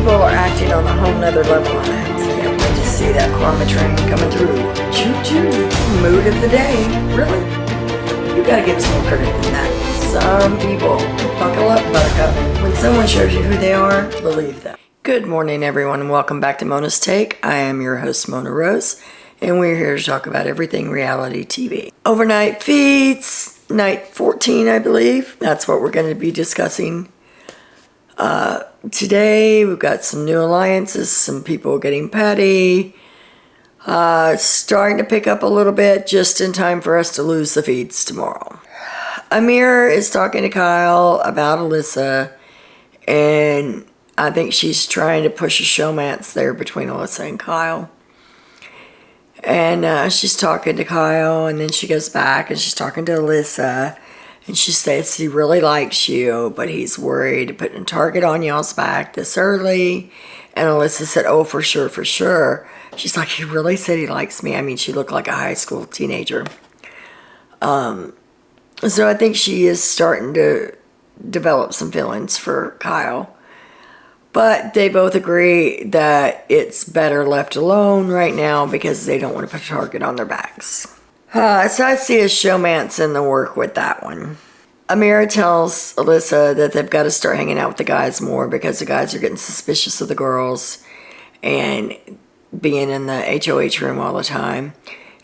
people are acting on a whole nother level on that. So yeah, we just see that karma train coming through. Choo-choo. Mood of the day. Really? You gotta give us more credit than that. Some people, buckle up, buttercup. When someone shows you who they are, believe them. Good morning, everyone, and welcome back to Mona's Take. I am your host, Mona Rose, and we're here to talk about everything reality TV. Overnight feeds, night 14, I believe. That's what we're going to be discussing today. We've got some new alliances, some people getting petty, starting to pick up a little bit just in time for us to lose the feeds tomorrow. Amir is talking to Kyle about Alyssa, and I think she's trying to push a showmance there between Alyssa and Kyle. And she's talking to Kyle, and then she goes back and she's talking to Alyssa, and she says he really likes you, but he's worried putting a target on y'all's back this early. And Alyssa said, oh, for sure, for sure. She's like, he really said he likes me. I mean, she looked like a high school teenager. So I think she is starting to develop some feelings for Kyle. But they both agree that it's better left alone right now because they don't want to put a target on their backs. So I see a showmance in the work with that one. Amira tells Alyssa that they've got to start hanging out with the guys more because the guys are getting suspicious of the girls and being in the HOH room all the time.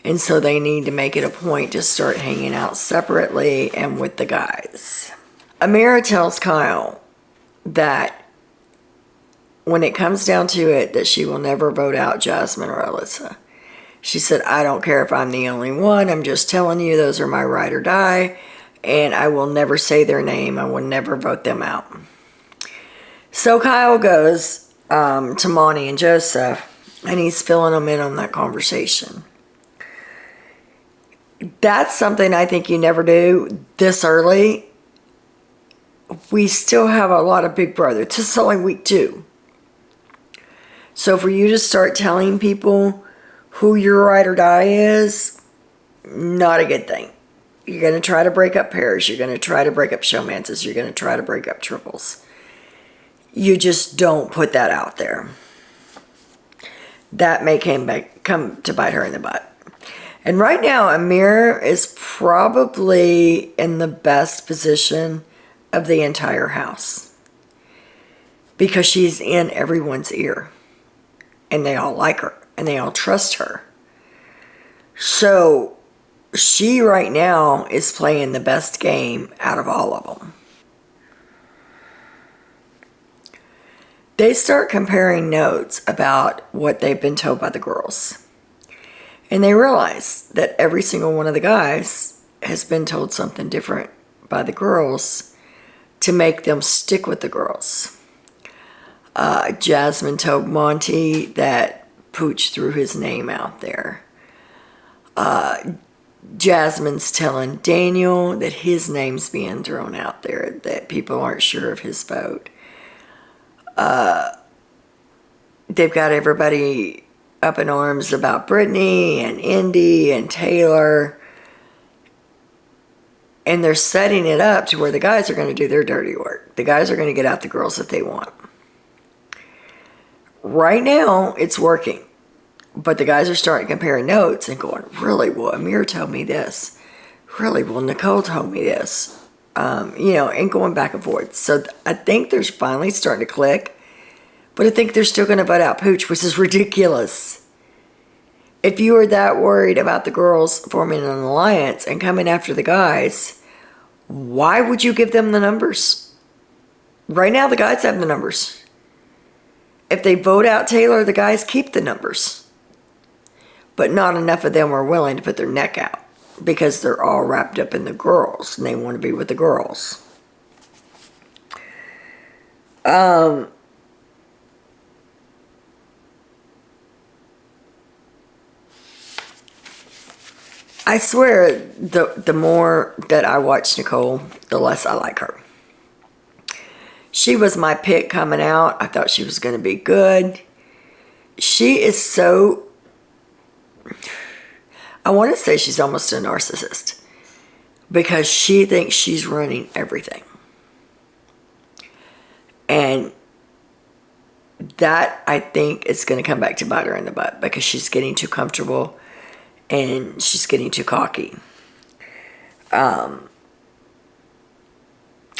And so they need to make it a point to start hanging out separately and with the guys. Amira tells Kyle that when it comes down to it, that she will never vote out Jasmine or Alyssa. She said, I don't care if I'm the only one. I'm just telling you, those are my ride or die. And I will never say their name. I will never vote them out. So Kyle goes to Monty and Joseph, and he's filling them in on that conversation. That's something I think you never do this early. We still have a lot of Big Brother. This is only week 2. So for you to start telling people who your ride or die is, not a good thing. You're going to try to break up pairs. You're going to try to break up showmances. You're going to try to break up triples. You just don't put that out there. That may come to bite her in the butt. And right now, Amir is probably in the best position of the entire house because she's in everyone's ear. And they all like her. And they all trust her. So she right now is playing the best game out of all of them. They start comparing notes about what they've been told by the girls. And they realize that every single one of the guys has been told something different by the girls to make them stick with the girls. Jasmine told Monty that Pooch threw his name out there. Jasmine's telling Daniel that his name's being thrown out there, that people aren't sure of his vote. They've got everybody up in arms about Brittany and Indy and Taylor. And they're setting it up to where the guys are going to do their dirty work. The guys are going to get out the girls that they want. Right now, it's working. But the guys are starting comparing notes and going, really? Well, Amir told me this. Really? Well, Nicole told me this. And going back and forth. So I think they're finally starting to click. But I think they're still going to vote out Pooch, which is ridiculous. If you are that worried about the girls forming an alliance and coming after the guys, why would you give them the numbers? Right now, the guys have the numbers. If they vote out Taylor, the guys keep the numbers. But not enough of them are willing to put their neck out because they're all wrapped up in the girls and they want to be with the girls. I swear, the more that I watch Nicole, the less I like her. She was my pick coming out. I thought she was going to be good. She is so... I want to say she's almost a narcissist because she thinks she's running everything. And that I think is going to come back to bite her in the butt because she's getting too comfortable and she's getting too cocky.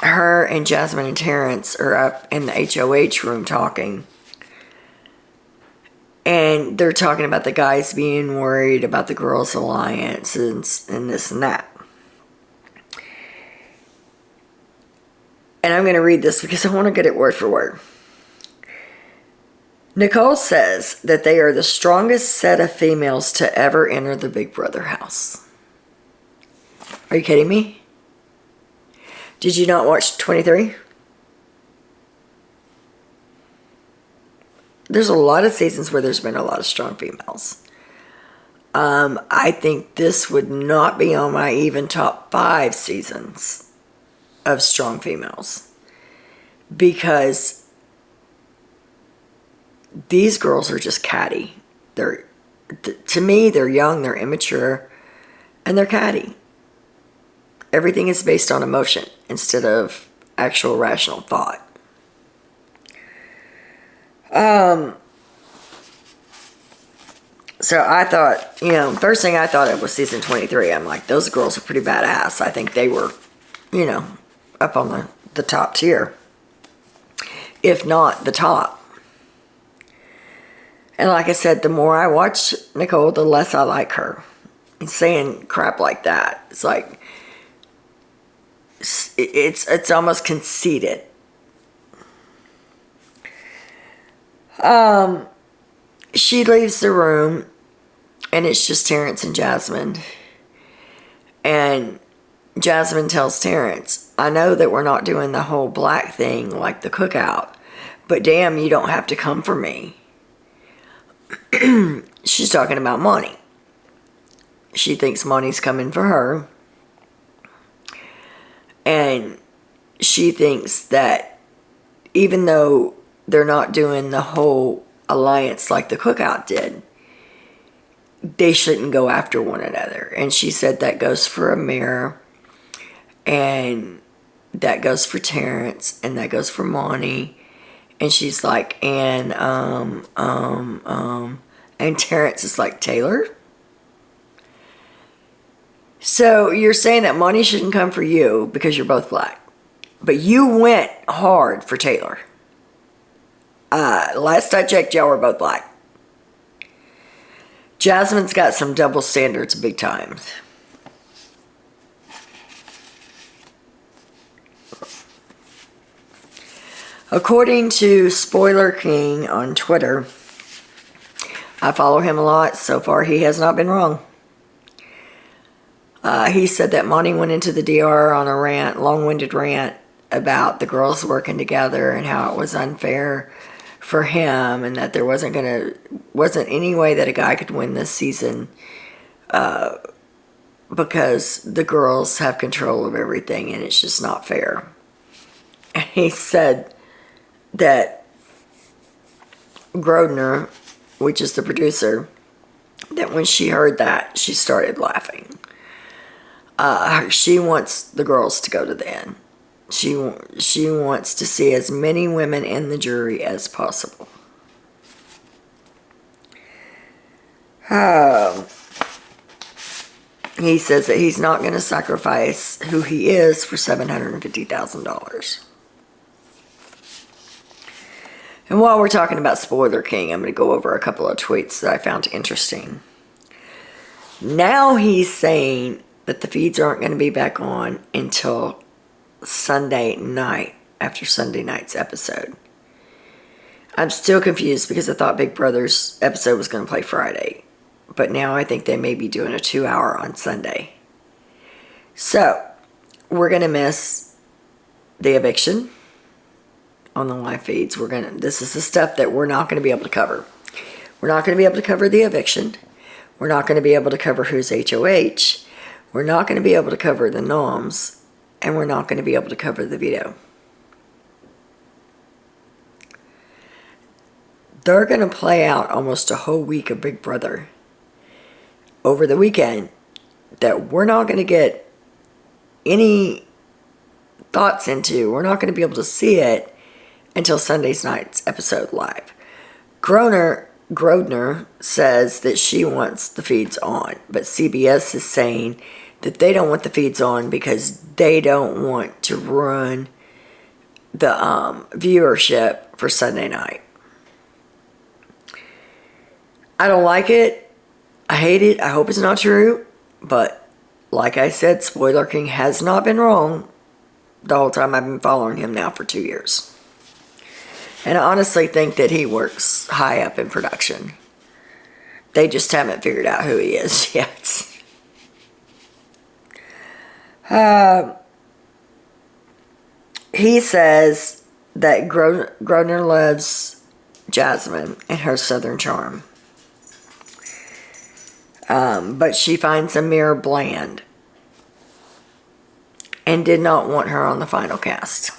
Her and Jasmine and Terrence are up in the HOH room talking. And they're talking about the guys being worried about the girls' alliance and this and that. And I'm going to read this because I want to get it word for word. Nicole says that they are the strongest set of females to ever enter the Big Brother house. Are you kidding me? Did you not watch 23? There's a lot of seasons where there's been a lot of strong females. I think this would not be on my even top 5 seasons of strong females. Because these girls are just catty. To me, they're young, they're immature, and they're catty. Everything is based on emotion instead of actual rational thought. So I thought, first thing I thought of was season 23. I'm like, those girls are pretty badass. I think they were, up on the top tier. If not the top. And like I said, the more I watch Nicole, the less I like her. And saying crap like that, it's like, it's almost conceited. She leaves the room and it's just Terrence and Jasmine. And Jasmine tells Terrence, I know that we're not doing the whole black thing like the cookout, but damn, you don't have to come for me. She's talking about Monty. She thinks Monty's coming for her. And she thinks that even though they're not doing the whole alliance like the cookout did, they shouldn't go after one another. And she said that goes for Amir, and that goes for Terrence, and that goes for Monty. And she's like, and Terrence is like, Taylor? So you're saying that Monty shouldn't come for you because you're both black. But you went hard for Taylor. Last I checked, y'all were both black. Jasmine's got some double standards big time. According to Spoiler King on Twitter, I follow him a lot. So far, he has not been wrong. He said that Monty went into the DR on a rant, long-winded rant, about the girls working together and how it was unfair for him and that there wasn't any way that a guy could win this season because the girls have control of everything and it's just not fair. And he said that Grodner, which is the producer, that when she heard that, she started laughing. She wants the girls to go to the end. She wants to see as many women in the jury as possible. He says that he's not going to sacrifice who he is for $750,000. And while we're talking about Spoiler King, I'm going to go over a couple of tweets that I found interesting. Now he's saying that the feeds aren't going to be back on until Sunday night, after Sunday night's episode. I'm still confused because I thought Big Brother's episode was going to play Friday. But now I think they may be doing a 2-hour on Sunday. So, we're going to miss the eviction on the live feeds. This is the stuff that we're not going to be able to cover. We're not going to be able to cover the eviction. We're not going to be able to cover who's HOH. We're not going to be able to cover the noms. And we're not going to be able to cover the veto. They're going to play out almost a whole week of Big Brother over the weekend that we're not going to get any thoughts into. We're not going to be able to see it until Sunday's night's episode live. Grodner says that she wants the feeds on, but CBS is saying that they don't want the feeds on because they don't want to ruin the viewership for Sunday night. I don't like it. I hate it. I hope it's not true. But like I said, Spoiler King has not been wrong the whole time I've been following him now for 2 years. And I honestly think that he works high up in production. They just haven't figured out who he is yet. He says that Grodner loves Jasmine and her southern charm. But she finds Amir bland and did not want her on the final cast.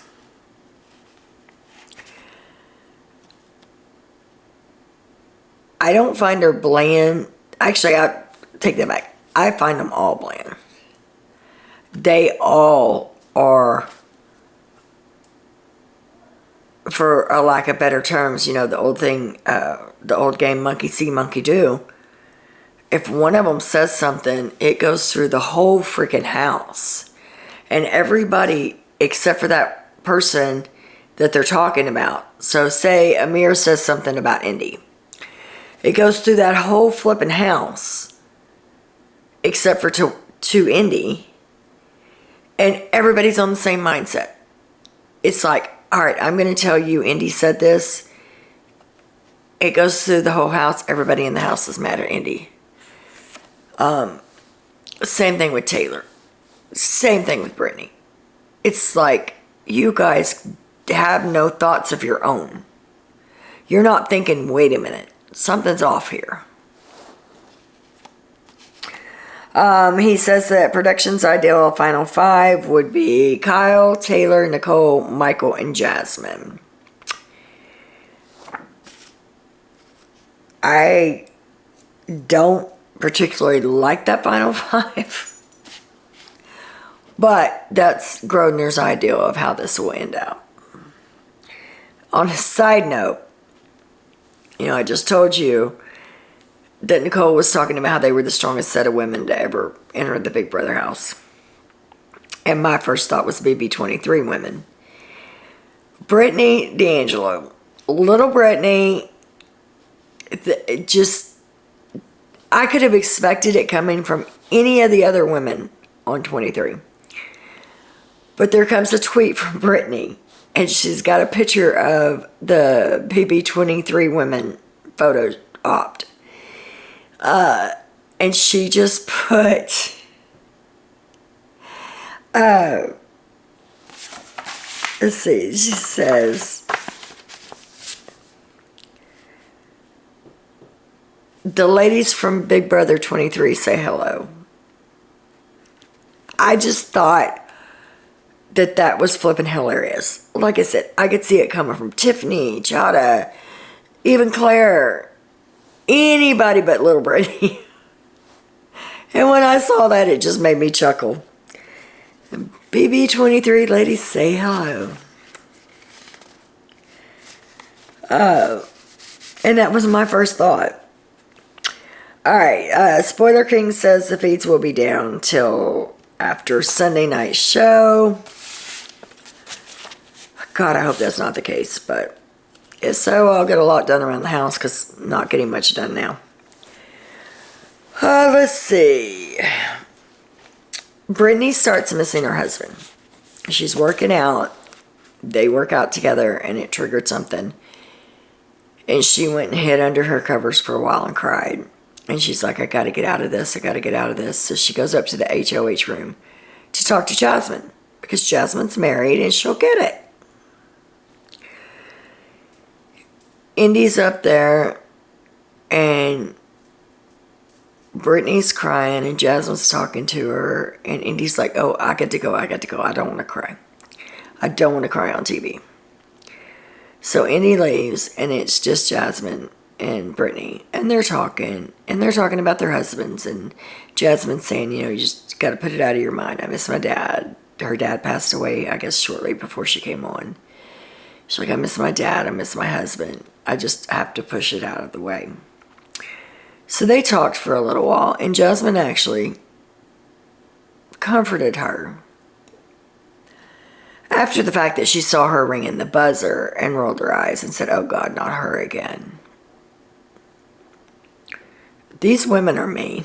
I don't find her bland. Actually, I take that back. I find them all bland. They all are, for a lack of better terms, the old thing, the old game, monkey see, monkey do. If one of them says something, it goes through the whole freaking house. And everybody, except for that person that they're talking about. So say Amir says something about Indy. It goes through that whole flipping house, except for to Indy. And everybody's on the same mindset. It's like, all right, I'm going to tell you Indy said this. It goes through the whole house. Everybody in the house is mad at Indy. Same thing with Taylor. Same thing with Brittany. It's like you guys have no thoughts of your own. You're not thinking, wait a minute, something's off here. He says that production's ideal final five would be Kyle, Taylor, Nicole, Michael, and Jasmine. I don't particularly like that final five. But that's Grodner's idea of how this will end out. On a side note, I just told you that Nicole was talking about how they were the strongest set of women to ever enter the Big Brother house. And my first thought was BB23 women. Brittany D'Angelo. Little Brittany, I could have expected it coming from any of the other women on 23. But there comes a tweet from Brittany, and she's got a picture of the BB23 women photo opt. And she just put, let's see, she says, the ladies from Big Brother 23 say hello. I just thought that was flipping hilarious. Like I said, I could see it coming from Tiffany, Chada, even Claire, anybody but Little Brittany. And when I saw that, it just made me chuckle. BB23 ladies say hello. And that was my first thought. Alright, Spoiler King says the feeds will be down till after Sunday night show. God, I hope that's not the case, but if so, I'll get a lot done around the house because I'm not getting much done now. Let's see. Brittany starts missing her husband. She's working out. They work out together, and it triggered something. And she went and hid under her covers for a while and cried. And she's like, I got to get out of this. I got to get out of this. So she goes up to the HOH room to talk to Jasmine because Jasmine's married and she'll get it. Indy's up there and Brittany's crying and Jasmine's talking to her and Indy's like, oh, I got to go. I don't want to cry. I don't want to cry on TV. So Indy leaves and it's just Jasmine and Brittany and they're talking about their husbands and Jasmine's saying, you just got to put it out of your mind. I miss my dad. Her dad passed away, I guess, shortly before she came on. She's like, I miss my dad, I miss my husband. I just have to push it out of the way. So they talked for a little while, and Jasmine actually comforted her after the fact that she saw her ringing the buzzer and rolled her eyes and said, oh God, not her again. These women are mean.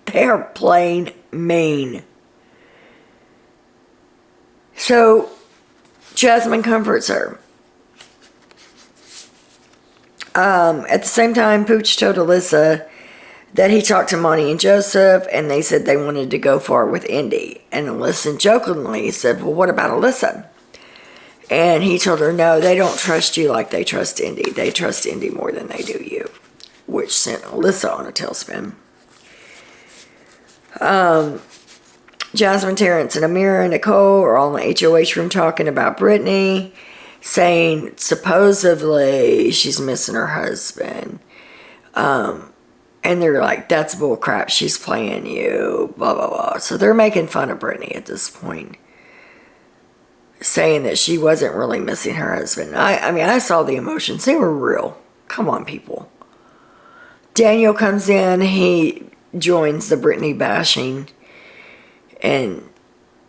They are plain mean. So Jasmine comforts her. At the same time, Pooch told Alyssa that he talked to Monty and Joseph, and they said they wanted to go for it with Indy. And Alyssa jokingly said, well, what about Alyssa? And he told her, no, they don't trust you like they trust Indy. They trust Indy more than they do you, which sent Alyssa on a tailspin. Jasmine, Terrence, and Amira and Nicole are all in the HOH room talking about Brittany, saying supposedly she's missing her husband. And they're like, that's bull crap, she's playing you, blah, blah, blah. So they're making fun of Brittany at this point, saying that she wasn't really missing her husband. I mean, I saw the emotions. They were real. Come on, people. Daniel comes in. He joins the Brittany bashing. And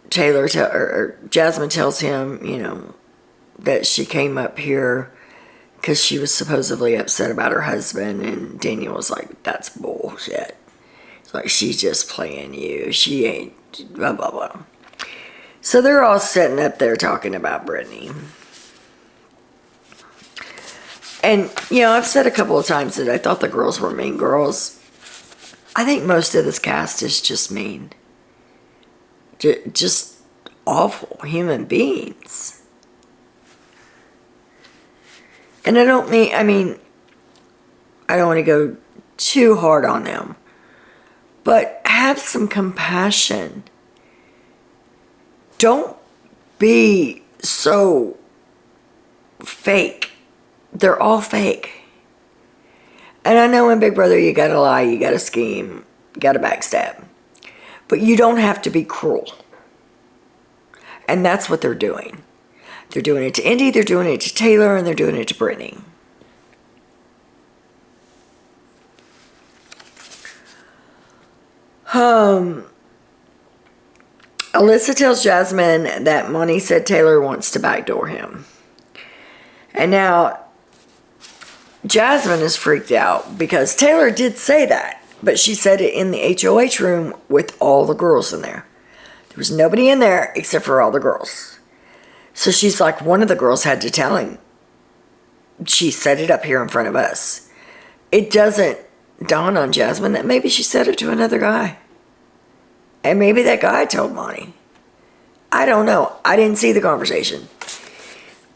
Jasmine tells him, you know, that she came up here because she was supposedly upset about her husband. And Daniel was like, that's bullshit. It's like, she's just playing you. She ain't, blah, blah, blah. So they're all sitting up there talking about Brittany. And, you know, I've said a couple of times that I thought the girls were mean girls. I think most of this cast is just mean. Just awful human beings. And I don't want to go too hard on them. But have some compassion. Don't be so fake. They're all fake. And I know in Big Brother you gotta lie, you gotta scheme, you gotta backstab. But you don't have to be cruel. And that's what they're doing. They're doing it to Indy, they're doing it to Taylor, and they're doing it to Brittany. Alyssa tells Jasmine that Monty said Taylor wants to backdoor him. And now Jasmine is freaked out because Taylor did say that, but she said it in the HOH room with all the girls in there. There was nobody in there except for all the girls. So she's like, one of the girls had to tell him. She said it up here in front of us. It doesn't dawn on Jasmine that maybe she said it to another guy. And maybe that guy told Monty. I don't know. I didn't see the conversation.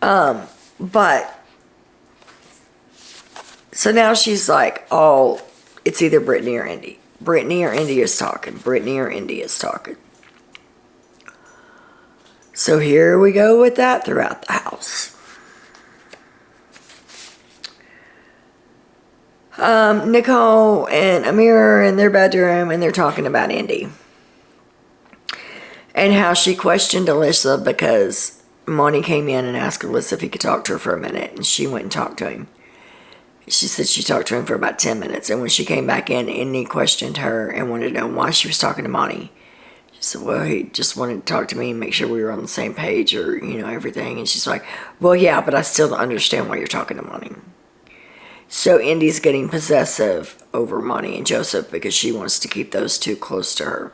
But so now she's like, oh, it's either Brittany or Indy. Brittany or Indy is talking. Brittany or Indy is talking. So here we go with that throughout the house. Nicole and Amira are in their bedroom and they're talking about Indy. And how she questioned Alyssa because Monty came in and asked Alyssa if he could talk to her for a minute. And she went and talked to him. She said she talked to him for about 10 minutes. And when she came back in, Indy questioned her and wanted to know why she was talking to Monty. She said, well, he just wanted to talk to me and make sure we were on the same page or, you know, everything. And she's like, well, yeah, but I still don't understand why you're talking to Monty. So Indy's getting possessive over Monty and Joseph because she wants to keep those two close to her.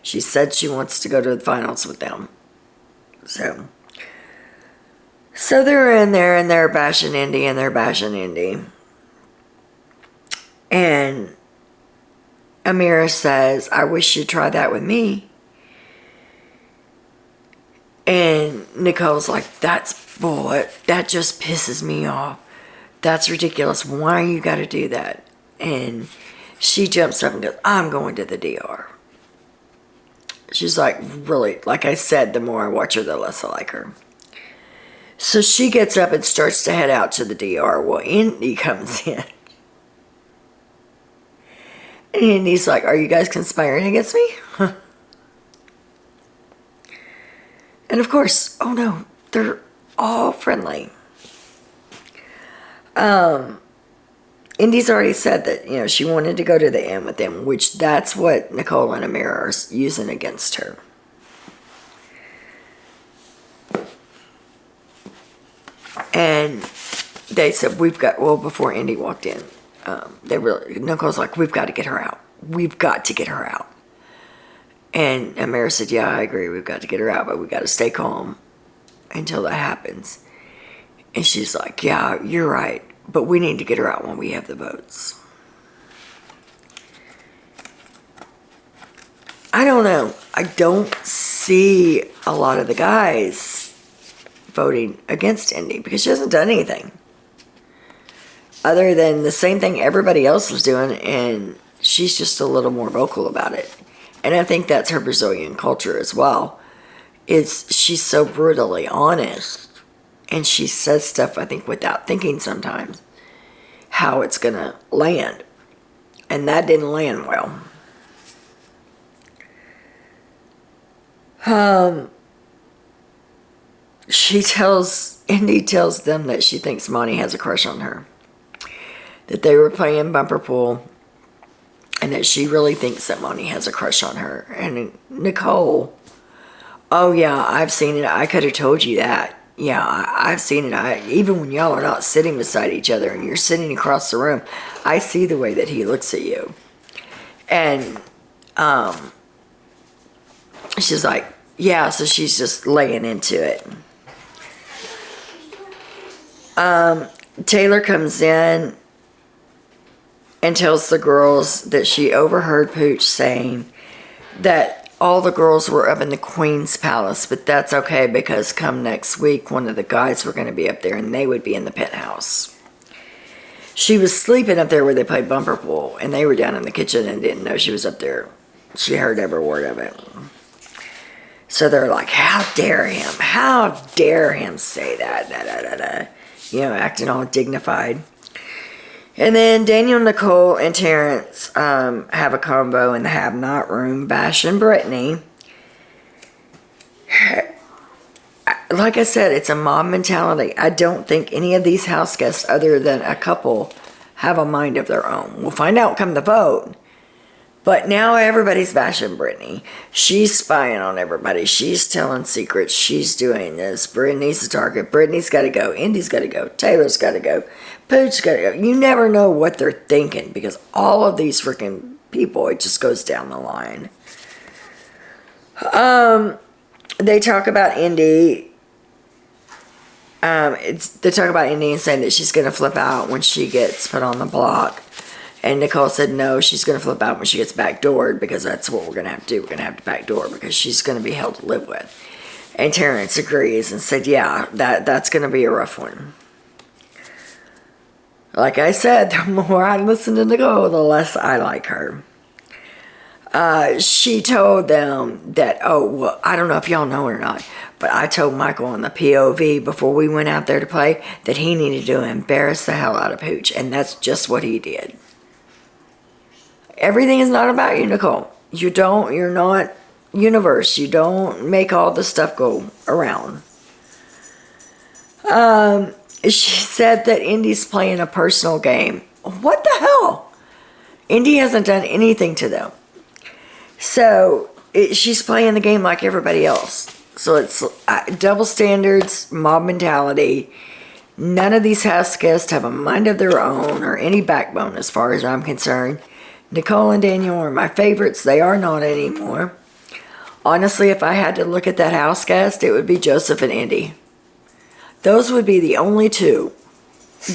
She said she wants to go to the finals with them. So they're in there and they're bashing Indy and they're bashing Indy. And Amira says, I wish you'd try that with me. And Nicole's like, that's bull. That just pisses me off. That's ridiculous. Why you got to do that? And she jumps up and goes, I'm going to the DR. She's like, really, like I said, the more I watch her, the less I like her. So she gets up and starts to head out to the DR. Well, Indy comes in. And Indy's like, are you guys conspiring against me? Huh. And of course, oh no, they're all friendly. Indy's already said that, she wanted to go to the end with them, which that's what Nicole and Amir are using against her. And they said, before Indy walked in, Nicole's like, we've got to get her out. We've got to get her out. And Amir said, yeah, I agree. We've got to get her out, but we've got to stay calm until that happens. And she's like, yeah, you're right. But we need to get her out when we have the votes. I don't know. I don't see a lot of the guys voting against Indy because she hasn't done anything other than the same thing everybody else was doing, and she's just a little more vocal about it. And I think that's her Brazilian culture as well. She's so brutally honest. And she says stuff, I think, without thinking sometimes how it's going to land. And that didn't land well. Indy tells them that she thinks Monty has a crush on her. That they were playing bumper pool. And that she really thinks that Monty has a crush on her. And Nicole, oh yeah, I've seen it. I could have told you that. Yeah, I've seen it. Even when y'all are not sitting beside each other and you're sitting across the room, I see the way that he looks at you. And she's like, yeah, so she's just laying into it. Taylor comes in and tells the girls that she overheard Pooch saying that all the girls were up in the Queen's Palace, but that's okay because come next week, one of the guys were going to be up there and they would be in the penthouse. She was sleeping up there where they played bumper pool, and they were down in the kitchen and didn't know she was up there. She heard every word of it. So they're like, how dare him? How dare him say that? Da, da, da, da. Acting all dignified. And then Daniel, Nicole, and Terrence have a combo in the have-not room, bashing Brittany. Like I said, it's a mob mentality. I don't think any of these house guests, other than a couple, have a mind of their own. We'll find out come the vote. But now everybody's bashing Brittany. She's spying on everybody. She's telling secrets. She's doing this. Brittany's the target. Brittany's got to go. Indy's got to go. Taylor's got to go. Pooch's got to go. You never know what they're thinking because all of these freaking people, it just goes down the line. They talk about Indy. They talk about Indy and saying that she's going to flip out when she gets put on the block. And Nicole said no, she's going to flip out when she gets backdoored because that's what we're going to have to do. We're going to have to backdoor because she's going to be held to live with. And Terrence agrees and said, yeah, that's going to be a rough one. Like I said, the more I listen to Nicole, the less I like her. She told them that, I don't know if y'all know or not, but I told Michael on the POV before we went out there to play that he needed to embarrass the hell out of Pooch, and that's just what he did. Everything is not about you, Nicole. You're not universe. You don't make all the stuff go around. She said that Indy's playing a personal game. What the hell? Indy hasn't done anything to them. So she's playing the game like everybody else. So it's double standards, mob mentality. None of these house guests have a mind of their own or any backbone as far as I'm concerned. Nicole and Daniel are my favorites. They are not anymore. Honestly, if I had to look at that house guest, it would be Joseph and Indy. Those would be the only two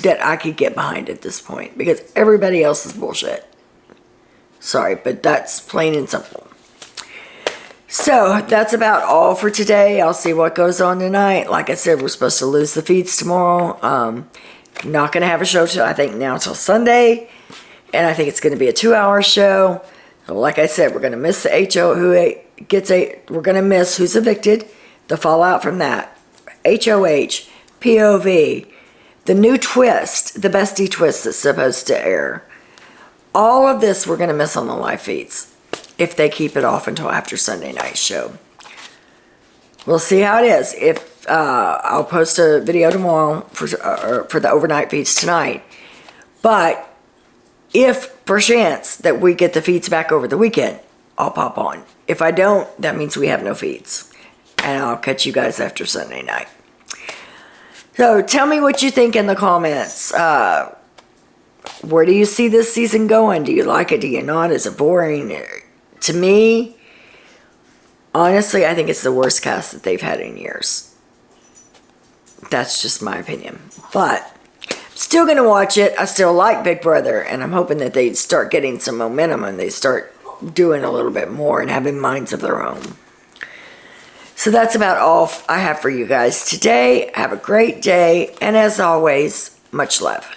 that I could get behind at this point because everybody else is bullshit. Sorry, but that's plain and simple. So that's about all for today. I'll see what goes on tonight. Like I said, we're supposed to lose the feeds tomorrow. Not going to have a show till till Sunday. And I think it's going to be a 2-hour show. Like I said, we're going to miss the we're going to miss who's evicted, the fallout from that, HOH, POV, the new twist, the bestie twist that's supposed to air. All of this we're going to miss on the live feeds if they keep it off until after Sunday night's show. we'll see how it is. If I'll post a video tomorrow for the overnight feeds tonight. But if perchance that we get the feeds back over the weekend, I'll pop on. If I don't, that means we have no feeds. And I'll catch you guys after Sunday night. So tell me what you think in the comments. Where do you see this season going? Do you like it? Do you not? Is it boring? To me, honestly, I think it's the worst cast that they've had in years. That's just my opinion. But still going to watch it. I still like Big Brother, and I'm hoping that they start getting some momentum and they start doing a little bit more and having minds of their own. So that's about all I have for you guys today. Have a great day, and as always, much love.